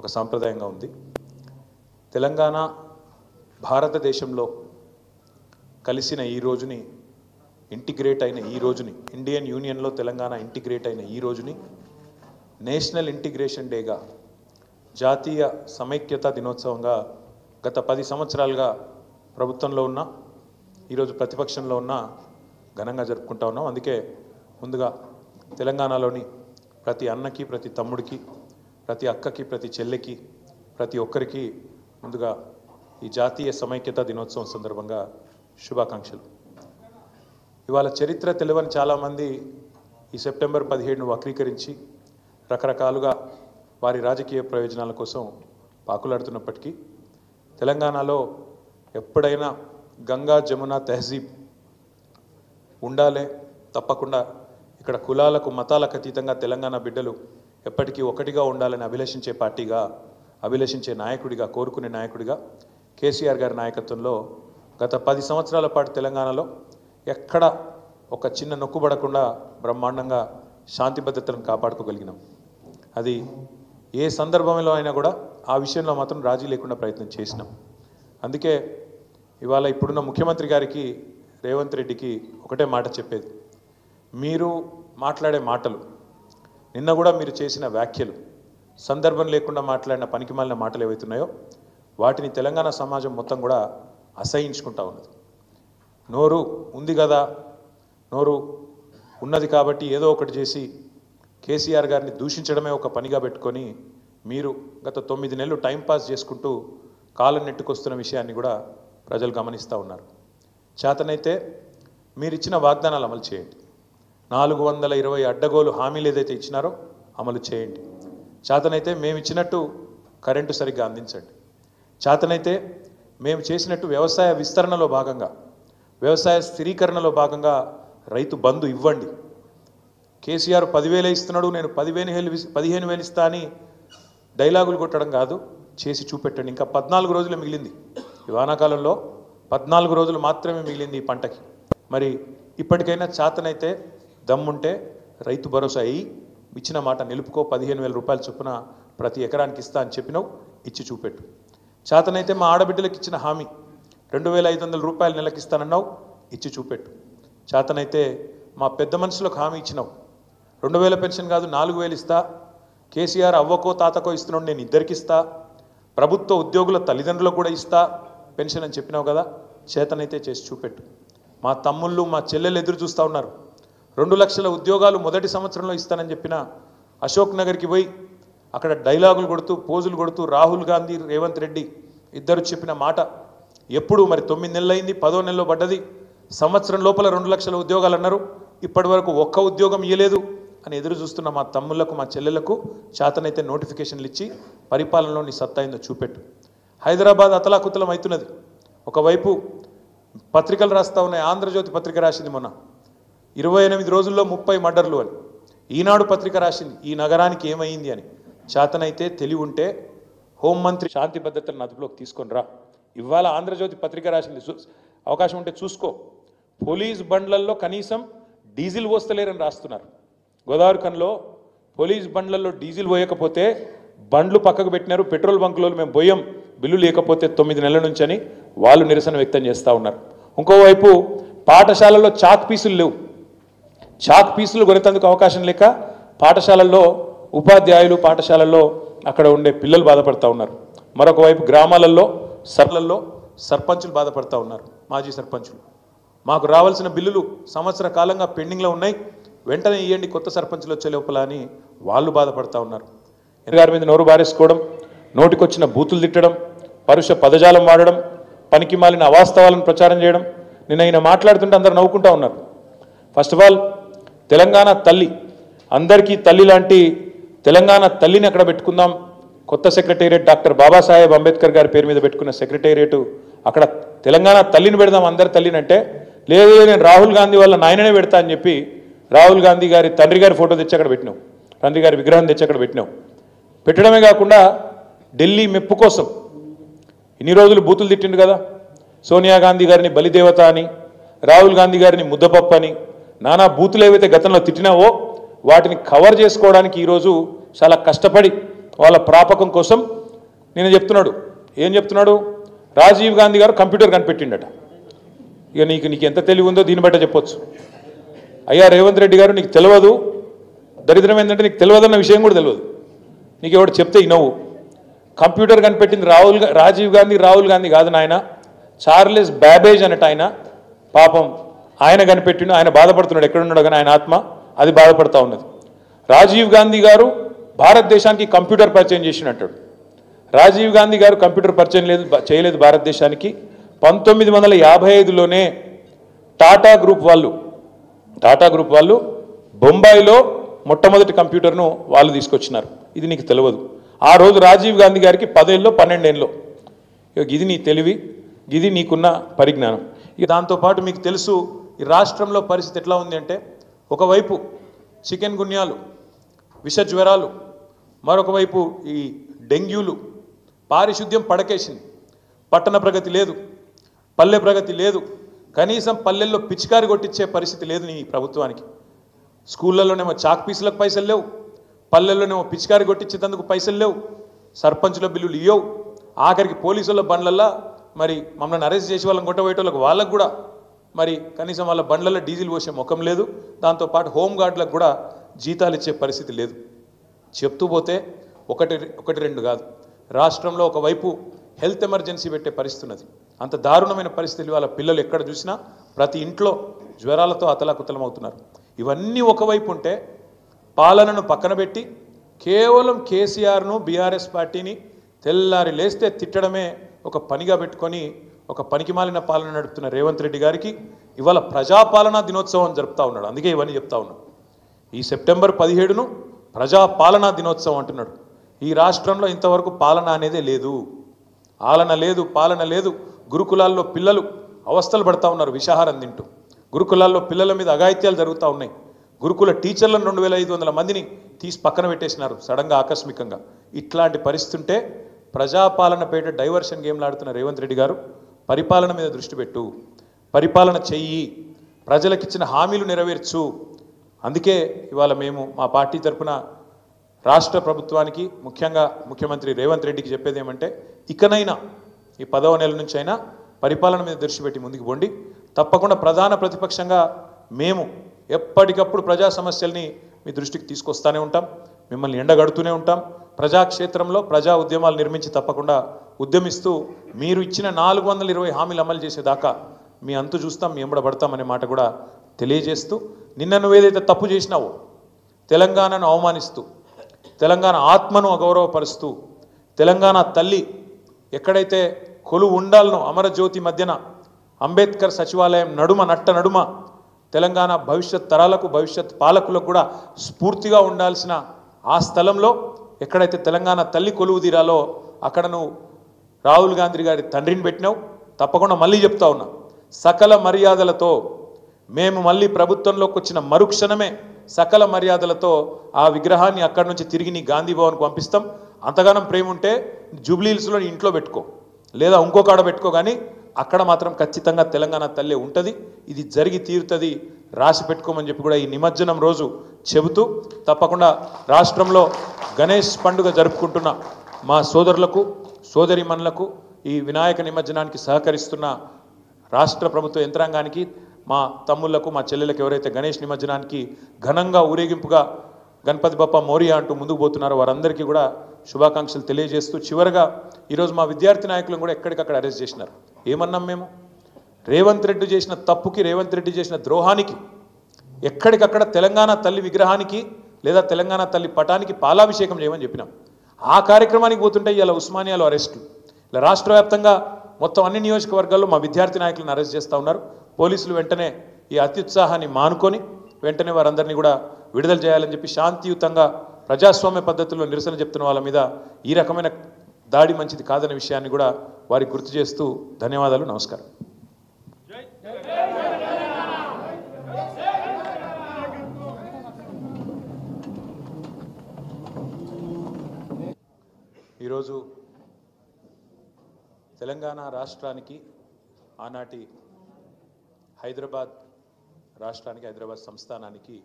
ఒక సాంప్రదాయంగా ఉంది. తెలంగాణ భారతదేశంలో కలిసిన ఈ రోజుని, ఇంటిగ్రేట్ అయిన ఈ రోజుని, ఇండియన్ యూనియన్లో తెలంగాణ ఇంటిగ్రేట్ అయిన ఈ రోజుని నేషనల్ ఇంటిగ్రేషన్ డేగా, జాతీయ సమైక్యతా దినోత్సవంగా గత 10 సంవత్సరాలుగా ప్రభుత్వంలో ఉన్న, ఈరోజు ప్రతిపక్షంలో ఉన్న ఘనంగా జరుపుకుంటా ఉన్నాం. అందుకే ముందుగా తెలంగాణలోని ప్రతి అన్నకి, ప్రతి తమ్ముడికి, ప్రతి అక్కకి, ప్రతి చెల్లెకి, ప్రతి ఒక్కరికి ముందుగా ఈ జాతీయ సమైక్యతా దినోత్సవం సందర్భంగా శుభాకాంక్షలు. ఇవాళ చరిత్ర తెలియని చాలామంది ఈ సెప్టెంబర్ 17ను వక్రీకరించి రకరకాలుగా వారి రాజకీయ ప్రయోజనాల కోసం పాకులాడుతున్నప్పటికీ తెలంగాణలో ఎప్పుడైనా గంగా జమున తెహజీబ్ ఉండాలే, తప్పకుండా ఇక్కడ కులాలకు మతాలకు అతీతంగా తెలంగాణ బిడ్డలు ఎప్పటికీ ఒకటిగా ఉండాలని అభిలషించే పార్టీగా, అభిలషించే నాయకుడిగా, కోరుకునే నాయకుడిగా కేసీఆర్ గారి నాయకత్వంలో గత 10 సంవత్సరాల పాటు తెలంగాణలో ఎక్కడ ఒక చిన్న నొక్కుబడకుండా బ్రహ్మాండంగా శాంతి భద్రతలను కాపాడుకోగలిగినాం. అది ఏ సందర్భంలో అయినా కూడా ఆ విషయంలో మాత్రం రాజీ లేకుండా ప్రయత్నం చేసినాం. అందుకే ఇవాళ ఇప్పుడున్న ముఖ్యమంత్రి గారికి, రేవంత్ రెడ్డికి ఒకటే మాట చెప్పేది, మీరు మాట్లాడే మాటలు, నిన్న కూడా మీరు చేసిన వ్యాఖ్యలు, సందర్భం లేకుండా మాట్లాడిన పనికిమాలిన మాటలు ఏవైతున్నాయో వాటిని తెలంగాణ సమాజం మొత్తం కూడా అసహించుకుంటా ఉన్నది. నోరు ఉంది కదా, నోరు ఉన్నది కాబట్టి ఏదో ఒకటి చేసి కేసీఆర్ గారిని దూషించడమే ఒక పనిగా పెట్టుకొని మీరు గత 9 నెలలు టైంపాస్ చేసుకుంటూ కాలం నెట్టుకొస్తున్న విషయాన్ని కూడా ప్రజలు గమనిస్తూ ఉన్నారు. చేతనైతే మీరు ఇచ్చిన వాగ్దానాలు అమలు చేయండి. 420 అడ్డగోలు హామీలు ఏదైతే ఇచ్చినారో అమలు చేయండి. చేతనైతే మేము ఇచ్చినట్టు కరెంటు సరిగ్గా అందించండి. చేతనైతే మేము చేసినట్టు వ్యవసాయ విస్తరణలో భాగంగా, వ్యవసాయ స్థిరీకరణలో భాగంగా రైతు బంధు ఇవ్వండి. కేసీఆర్ 10,000 ఇస్తున్నాడు, నేను 15,000 ఇస్తా అని డైలాగులు కొట్టడం కాదు, చేసి చూపెట్టండి. ఇంకా 14 రోజులు మిగిలింది. ఈ వానాకాలంలో 14 రోజులు మాత్రమే మిగిలింది ఈ పంటకి. మరి ఇప్పటికైనా చేతనైతే దమ్ముంటే రైతు భరోసా అయ్యి ఇచ్చిన మాట నిలుపుకో. 15,000 రూపాయల చొప్పున ప్రతి ఎకరానికి ఇస్తా అని చెప్పినావు, ఇచ్చి చూపెట్టు. చేతనైతే మా ఆడబిడ్డలకు ఇచ్చిన హామీ 2,500 రూపాయలు నెలకి ఇస్తానన్నావు, ఇచ్చి చూపెట్టు. చేతనైతే మా పెద్ద మనుషులకు హామీ ఇచ్చినావు, 2,000 పెన్షన్ కాదు 4,000 ఇస్తా. కేసీఆర్ అవ్వకో తాతకో ఇస్తున్నాడు, నేను ఇద్దరికి ఇస్తా. ప్రభుత్వ ఉద్యోగుల తల్లిదండ్రులకు కూడా ఇస్తా పెన్షన్ అని చెప్పినావు కదా, చేతనైతే చేసి చూపెట్టు. మా తమ్ముళ్ళు, మా చెల్లెలు ఎదురు చూస్తూ ఉన్నారు. 2 లక్షల ఉద్యోగాలు మొదటి సంవత్సరంలో ఇస్తానని చెప్పిన అశోక్ నగర్కి పోయి అక్కడ డైలాగులు కొడుతూ, పోజులు కొడుతూ రాహుల్ గాంధీ, రేవంత్ రెడ్డి ఇద్దరు చెప్పిన మాట ఎప్పుడు మరి 9 నెలలు అయింది, 10వ నెలలో పడ్డది. సంవత్సరం లోపల 2 లక్షల ఉద్యోగాలు అన్నారు, ఇప్పటి వరకు ఒక్క ఉద్యోగం ఇవ్వలేదు అని ఎదురు చూస్తున్న మా తమ్ముళ్లకు, మా చెల్లెళ్లకు చేతనైతే నోటిఫికేషన్లు ఇచ్చి పరిపాలనలో నీ సత్తా అయిందో చూపెట్టు. హైదరాబాద్ అతలాకుతలం అవుతున్నది. ఒకవైపు పత్రికలు రాస్తా ఉన్నాయి. ఆంధ్రజ్యోతి పత్రిక రాసింది మొన్న 28 రోజుల్లో 30 మర్డర్లు అని. ఈనాడు పత్రిక రాసింది ఈ నగరానికి ఏమైంది అని. చేతనైతే తెలివి ఉంటే హోంమంత్రి శాంతి భద్రతలను అదుపులోకి తీసుకొని రా. ఇవాళ ఆంధ్రజ్యోతి పత్రిక రాసింది, అవకాశం ఉంటే చూసుకో. పోలీస్ బండ్లల్లో కనీసం డీజిల్ పోస్తలేరని రాస్తున్నారు. గోదావరి కన్లో పోలీస్ బండ్లలో డీజిల్ పోయకపోతే బండ్లు పక్కకు పెట్టినారు. పెట్రోల్ బంకులో మేము పోయాం బిల్లు లేకపోతే 9 నెలల నుంచి అని వాళ్ళు నిరసన వ్యక్తం చేస్తూ ఉన్నారు. ఇంకోవైపు పాఠశాలల్లో చాక్ పీసులు లేవు. చాక్ పీసులు కొనేందుకు అవకాశం లేక పాఠశాలల్లో ఉపాధ్యాయులు, పాఠశాలల్లో అక్కడ ఉండే పిల్లలు బాధపడుతూ ఉన్నారు. మరొక వైపు గ్రామాలలో సర్పంచులు బాధపడుతూ ఉన్నారు. మాజీ సర్పంచులు, మాకు రావాల్సిన బిల్లులు సంవత్సర కాలంగా పెండింగ్లో ఉన్నాయి, వెంటనే ఇవ్వండి కొత్త సర్పంచులు వచ్చే లోపల అని వాళ్ళు బాధపడుతూ ఉన్నారు. గారి మీద నోరు బారేసుకోవడం, నోటికొచ్చిన బూతులు తిట్టడం, పరుష పదజాలం వాడడం, పనికి మాలిన అవాస్తవాలను ప్రచారం చేయడం. నిన్న ఈయన మాట్లాడుతుంటే అందరూ నవ్వుకుంటూ ఉన్నారు. ఫస్ట్ ఆఫ్ ఆల్ తెలంగాణ తల్లి, అందరికీ తల్లి లాంటి తెలంగాణ తల్లిని అక్కడ పెట్టుకుందాం. కొత్త సెక్రటేరియట్ డాక్టర్ బాబాసాహెబ్ అంబేద్కర్ గారి పేరు మీద పెట్టుకున్న సెక్రటేరియట్, అక్కడ తెలంగాణ తల్లిని పెడదాం అందరి తల్లిని అంటే, లేదు నేను రాహుల్ గాంధీ వాళ్ళ నాయననే పెడతా అని చెప్పి రాహుల్ గాంధీ గారి తండ్రి గారి ఫోటో తెచ్చి అక్కడ పెట్టినావు, తండ్రి గారి విగ్రహం తెచ్చి అక్కడ పెట్టినావు. పెట్టడమే కాకుండా ఢిల్లీ మెప్పు కోసం ఇన్ని రోజులు బూతులు తిట్టిండు కదా. సోనియా గాంధీ గారిని బలిదేవత అని, రాహుల్ గాంధీ గారిని ముద్దపప్పు అని, నానా బూతులు ఏవైతే గతంలో తిట్టినావో వాటిని కవర్ చేసుకోవడానికి ఈరోజు చాలా కష్టపడి వాళ్ళ ప్రాపకం కోసం నేను చెప్తున్నాడు. ఏం చెప్తున్నాడు? రాజీవ్ గాంధీ గారు కంప్యూటర్ కనిపెట్టిండట. ఇక నీకు ఎంత తెలివి ఉందో దీన్ని బట్ట చెప్పొచ్చు. అయ్యా రేవంత్ రెడ్డి గారు, నీకు తెలియదు, దరిద్రం ఏంటంటే నీకు తెలియదన్న విషయం కూడా తెలియదు. నీకు ఎవడు చెప్తే ఇనవు. కంప్యూటర్ కనిపెట్టింది రాజీవ్ గాంధీ కాదు నాయన, చార్లెస్ బ్యాబేజ్ అన్నట్టు ఆయన. పాపం ఆయన కనిపెట్టిండు. ఆయన బాధపడుతున్నాడు, ఎక్కడున్నాడు కానీ ఆయన ఆత్మ అది బాధపడతా ఉన్నది. రాజీవ్ గాంధీ గారు భారతదేశానికి కంప్యూటర్ పరిచయం చేసినట్టాడు. రాజీవ్ గాంధీ గారు కంప్యూటర్ పరిచయం చేయలేదు భారతదేశానికి. 1955లోనే టాటా గ్రూప్ వాళ్ళు బొంబాయిలో మొట్టమొదటి కంప్యూటర్ను వాళ్ళు తీసుకొచ్చినారు. ఇది నీకు తెలియదు. ఆ రోజు రాజీవ్ గాంధీ గారికి 10 ఏళ్ళో 12 ఏళ్ళలో. ఇది నీ తెలివి, ఇది నీకున్న పరిజ్ఞానం. ఇక దాంతోపాటు మీకు తెలుసు ఈ రాష్ట్రంలో పరిస్థితి ఎట్లా ఉంది అంటే, ఒకవైపు చికెన్ గున్యాలు, విష జ్వరాలు, మరొక వైపు ఈ డెంగ్యూలు, పారిశుద్ధ్యం పడకేసింది. పట్టణ ప్రగతి లేదు, పల్లె ప్రగతి లేదు, కనీసం పల్లెల్లో పిచికారి కొట్టించే పరిస్థితి లేదు నీ ప్రభుత్వానికి. స్కూళ్ళలోనేమో చాక్ పీసులకు పైసలు లేవు, పల్లెల్లోనేమో పిచికారి కొట్టించేందుకు పైసలు లేవు, సర్పంచుల బిల్లులు ఇవ్వవు, ఆఖరికి పోలీసుల బండ్లల్లో మరి మమ్మల్ని అరెస్ట్ చేసి వాళ్ళని కొట్టబోయేటోళ్ళకి వాళ్ళకు కూడా మరి కనీసం వాళ్ళ బండ్లలో డీజిల్ పోసే ముఖం లేదు. దాంతోపాటు హోంగార్డులకు కూడా జీతాలు ఇచ్చే పరిస్థితి లేదు. చెప్తూ పోతే ఒకటి రెండు కాదు, రాష్ట్రంలో ఒకవైపు హెల్త్ ఎమర్జెన్సీ పెట్టే పరిస్థితి ఉన్నది. అంత దారుణమైన పరిస్థితులు వాళ్ళ పిల్లలు ఎక్కడ చూసినా ప్రతి ఇంట్లో జ్వరాలతో అతలాకుతలమవుతున్నారు. ఇవన్నీ ఒకవైపు ఉంటే పాలనను పక్కన పెట్టి కేవలం కేసీఆర్ను బీఆర్ఎస్ పార్టీని తెల్లారి లేస్తే తిట్టడమే ఒక పనిగా పెట్టుకొని ఒక పనికిమాలిన పాలన నడుపుతున్న రేవంత్ రెడ్డి గారికి ఇవాళ ప్రజాపాలనా దినోత్సవం జరుపుతూ ఉన్నాడు. అందుకే ఇవన్నీ చెప్తా ఉన్నాడు. ఈ సెప్టెంబర్ 17ను ప్రజాపాలనా దినోత్సవం అంటున్నాడు. ఈ రాష్ట్రంలో ఇంతవరకు పాలన అనేదే లేదు, ఆలన లేదు, పాలన లేదు. గురుకులాల్లో పిల్లలు అవస్థలు పడతా ఉన్నారు విషాహారం తింటూ. గురుకులాల్లో పిల్లల మీద అఘాయిత్యాలు జరుగుతూ ఉన్నాయి. గురుకుల టీచర్లను 2500 మందిని తీసి పక్కన పెట్టేసినారు సడన్గా ఆకస్మికంగా. ఇట్లాంటి పరిస్థితి ఉంటే ప్రజాపాలన పేట డైవర్షన్ గేమ్లు ఆడుతున్న రేవంత్ రెడ్డి గారు పరిపాలన మీద దృష్టి పెట్టు, పరిపాలన చెయ్యి, ప్రజలకిచ్చిన హామీలు నెరవేర్చు. అందుకే ఇవాళ మేము మా పార్టీ తరఫున రాష్ట్ర ప్రభుత్వానికి, ముఖ్యంగా ముఖ్యమంత్రి రేవంత్ రెడ్డికి చెప్పేది ఏమంటే, ఇకనైనా ఈ 10వ నెల నుంచి అయినా పరిపాలన మీద దృష్టి పెట్టి ముందుకు పోండి. తప్పకుండా ప్రధాన ప్రతిపక్షంగా మేము ఎప్పటికప్పుడు ప్రజా సమస్యల్ని మీ దృష్టికి తీసుకొస్తూనే ఉంటాం, మిమ్మల్ని ఎండగడుతూనే ఉంటాం. ప్రజాక్షేత్రంలో ప్రజా ఉద్యమాలు నిర్మించి తప్పకుండా ఉద్యమిస్తూ మీరు ఇచ్చిన 420 హామీలు అమలు చేసేదాకా మీ అంతు చూస్తాం, మీ ఎంబడబడతామనే మాట కూడా తెలియజేస్తూ, నిన్న నువ్వేదైతే తప్పు చేసినావో, తెలంగాణను అవమానిస్తూ, తెలంగాణ ఆత్మను అగౌరవపరుస్తూ, తెలంగాణ తల్లి ఎక్కడైతే కొలువు ఉండాలనో అమరజ్యోతి మధ్యన అంబేద్కర్ సచివాలయం నడుమ తెలంగాణ భవిష్యత్ తరాలకు, భవిష్యత్ పాలకులకు కూడా స్ఫూర్తిగా ఉండాల్సిన ఆ స్థలంలో ఎక్కడైతే తెలంగాణ తల్లి కొలువు తీరాలో అక్కడ నువ్వు రాహుల్ గాంధీ గారి తండ్రిని పెట్టినావు. తప్పకుండా మళ్ళీ చెప్తా ఉన్నా, సకల మర్యాదలతో మేము మళ్ళీ ప్రభుత్వంలోకి వచ్చిన మరుక్షణమే సకల మర్యాదలతో ఆ విగ్రహాన్ని అక్కడి నుంచి తిరిగి నీ గాంధీ భవన్కు పంపిస్తాం. అంతగానం ప్రేమ ఉంటే జూబ్లీహిల్స్లో నీ ఇంట్లో పెట్టుకో, లేదా ఇంకో కాడ పెట్టుకో, కానీ అక్కడ మాత్రం ఖచ్చితంగా తెలంగాణ తల్లి ఉంటుంది. ఇది జరిగి తీరుతుంది, రాసి పెట్టుకోమని చెప్పి కూడా ఈ నిమజ్జనం రోజు చెబుతూ, తప్పకుండా రాష్ట్రంలో గణేష్ పండుగ జరుపుకుంటున్న మా సోదరులకు, సోదరిమణులకు, ఈ వినాయక నిమజ్జనానికి సహకరిస్తున్న రాష్ట్ర ప్రభుత్వ యంత్రాంగానికి, మా తమ్ముళ్లకు, మా చెల్లెలకు ఎవరైతే గణేష్ నిమజ్జనానికి ఘనంగా ఊరేగింపుగా గణపతి బప్ప మోరియా అంటూ ముందుకు పోతున్నారో వారందరికీ కూడా శుభాకాంక్షలు తెలియజేస్తూ, చివరగా ఈరోజు మా విద్యార్థి నాయకులను కూడా ఎక్కడికక్కడ అరెస్ట్ చేసినారు. ఏమన్నాం మేము? రేవంత్ రెడ్డి చేసిన తప్పుకి, రేవంత్ రెడ్డి చేసిన ద్రోహానికి ఎక్కడికక్కడ తెలంగాణ తల్లి విగ్రహానికి లేదా తెలంగాణ తల్లి పటానికి పాలాభిషేకం చేయమని చెప్పినాం. ఆ కార్యక్రమానికి పోతుంటే ఇలా ఉస్మానియాలో అరెస్టులు, ఇలా రాష్ట్ర వ్యాప్తంగా మొత్తం అన్ని నియోజకవర్గాల్లో మా విద్యార్థి నాయకులను అరెస్ట్ చేస్తూ ఉన్నారు. పోలీసులు వెంటనే ఈ అత్యుత్సాహాన్ని మానుకొని వెంటనే వారందరినీ కూడా విడుదల చేయాలని చెప్పి శాంతియుతంగా ప్రజాస్వామ్య పద్ధతుల్లో నిరసన చెప్తున్న వాళ్ళ మీద ఈ రకమైన దాడి మంచిది కాదనే విషయాన్ని కూడా వారికి గుర్తు చేస్తూ ధన్యవాదాలు, నమస్కారం. ఈరోజు తెలంగాణ రాష్ట్రానికి, ఆనాటి హైదరాబాద్ రాష్ట్రానికి, హైదరాబాద్ సంస్థానానికి